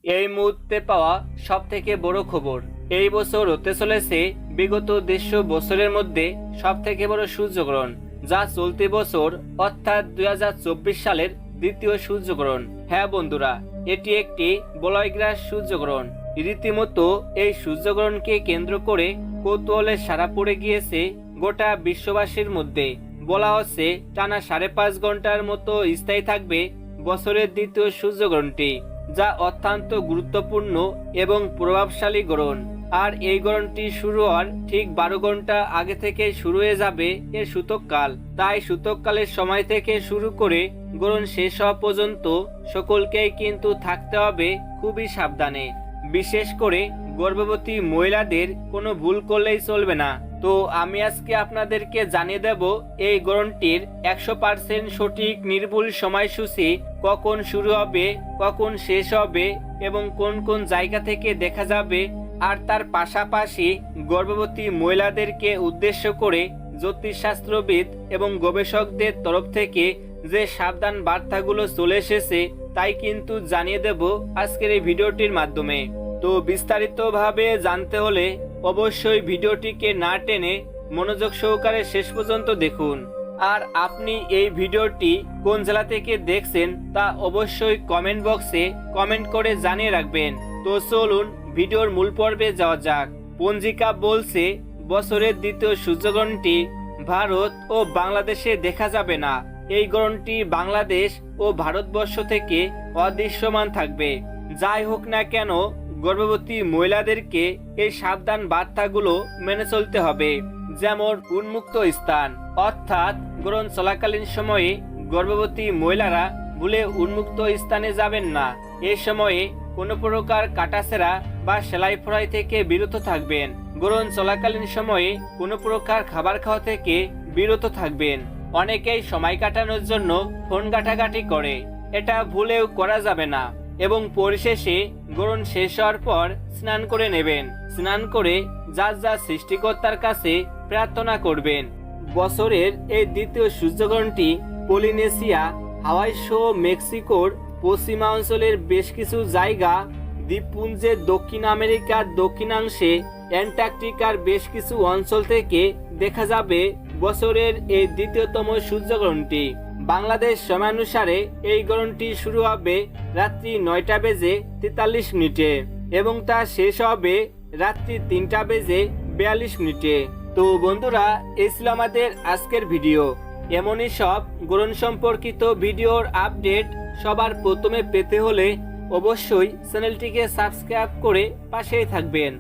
এই মুহূর্তে পাওয়া সব থেকে বড় খবর, এই বছর হতে চলেছে বিগত 150 বছরের মধ্যে সব থেকে বড় সূর্যগ্রহণ, যা চলতি বছর অর্থাৎ 2024 সালের দ্বিতীয় সূর্যগ্রহণ। হ্যাঁ বন্ধুরা, এটি একটি বলয়গ্রাস সূর্যগ্রহণ। রীতিমতো এই সূর্যগ্রহণকে কেন্দ্র করে কৌতূহলের সাড়া পড়ে গিয়েছে গোটা বিশ্ববাসীর মধ্যে। বলা হচ্ছে টানা 5.5 ঘন্টার মতো স্থায়ী থাকবে বছরের দ্বিতীয় সূর্যগ্রহণটি, যা অত্যন্ত গুরুত্বপূর্ণ এবং প্রভাবশালী গ্রহণ। আর এই গ্রহণটি শুরু হওয়ার ঠিক 12 ঘন্টা আগে থেকে শুরু হয়ে যাবে এর সূতককাল। তাই সূতককালের সময় থেকে শুরু করে গ্রহণ শেষ হওয়া পর্যন্ত সকলকেই কিন্তু থাকতে হবে খুবই সাবধানে। বিশেষ করে গর্ভবতী মহিলাদের কোনো ভুল করলেই চলবে না। তো আমি আজকে আপনাদেরকে জানিয়ে দেব এই গ্রহণটির 100% সঠিক নির্ভুল সময়সূচি, কখন শুরু হবে, কখন শেষ হবে এবং কোন কোন জায়গা থেকে দেখা যাবে। আর তার পাশাপাশি গর্ভবতী মহিলাদেরকে উদ্দেশ্য করে জ্যোতিষশাস্ত্রবিদ এবং গবেষকদের তরফ থেকে যে সাবধান বার্তাগুলো চলে এসেছে তাই কিন্তু জানিয়ে দেব আজকের এই ভিডিওটির মাধ্যমে। তো বিস্তারিতভাবে জানতে হলে অবশ্যই ভিডিওটিকে না টেনে মনোযোগ সহকারে শেষ পর্যন্ত দেখুন। আর আপনি এই ভিডিওটি কোন জেলা থেকে দেখছেন তা অবশ্যই কমেন্ট বক্সে কমেন্ট করে জানিয়ে রাখবেন। তো চলুন ভিডিওর মূল পর্বে যাওয়া যাক। পঞ্জিকা বলছে বছরের দ্বিতীয় সূর্যগ্রহণটি ভারত ও বাংলাদেশে দেখা যাবে না। এই গ্রহণটি বাংলাদেশ ও ভারতবর্ষ থেকে অদৃশ্যমান থাকবে। যাই হোক না কেন, গর্ভবতী মহিলাদেরকে এই সাবধান বার্তাগুলো মেনে চলতে হবে। যেমন উন্মুক্ত স্থান, অর্থাৎ গ্রহণ চলাকালীন সময়ে গর্ভবতী মহিলারা ভুলে উন্মুক্ত স্থানে যাবেন না। এই সময়ে কোনো প্রকার কাটাছেঁড়া বা সেলাই ফড়াই থেকে বিরত থাকবেন। গ্রহণ চলাকালীন সময়ে কোনো প্রকার খাবার খাওয়া থেকে বিরত থাকবেন। অনেকেই সময় কাটানোর জন্য ফোন ঘাটাঘাটি করে, এটা ভুলেও করা যাবে না। এবং পরিশেষে গ্রহণ শেষ হওয়ার পর স্নান করে নেবেন। স্নান করে যার যা সৃষ্টিকর্তার কাছে প্রার্থনা করবেন। বছরের এই দ্বিতীয় সূর্যগ্রহণটি পলিনেশিয়া, হাওয়াই সহ মেক্সিকোর পশ্চিমাঞ্চলের বেশ কিছু জায়গা, দ্বীপপুঞ্জের দক্ষিণ আমেরিকার দক্ষিণাংশে, অ্যান্টার্কটিকার বেশ কিছু অঞ্চল থেকে দেখা যাবে বছরের এই দ্বিতীয়তম সূর্যগ্রহণটি। বাংলাদেশ সময়ানুসারে এই গ্রহণটি শুরু হবে রাত্রি 9:43 এবং তা শেষ হবে রাত্রি 3:42। তো বন্ধুরা, এই ছিল আমাদের আজকের ভিডিও। এমনই সব গ্রহণ সম্পর্কিত ভিডিওর আপডেট সবার প্রথমে পেতে হলে অবশ্যই চ্যানেলটিকে সাবস্ক্রাইব করে পাশেই থাকবেন।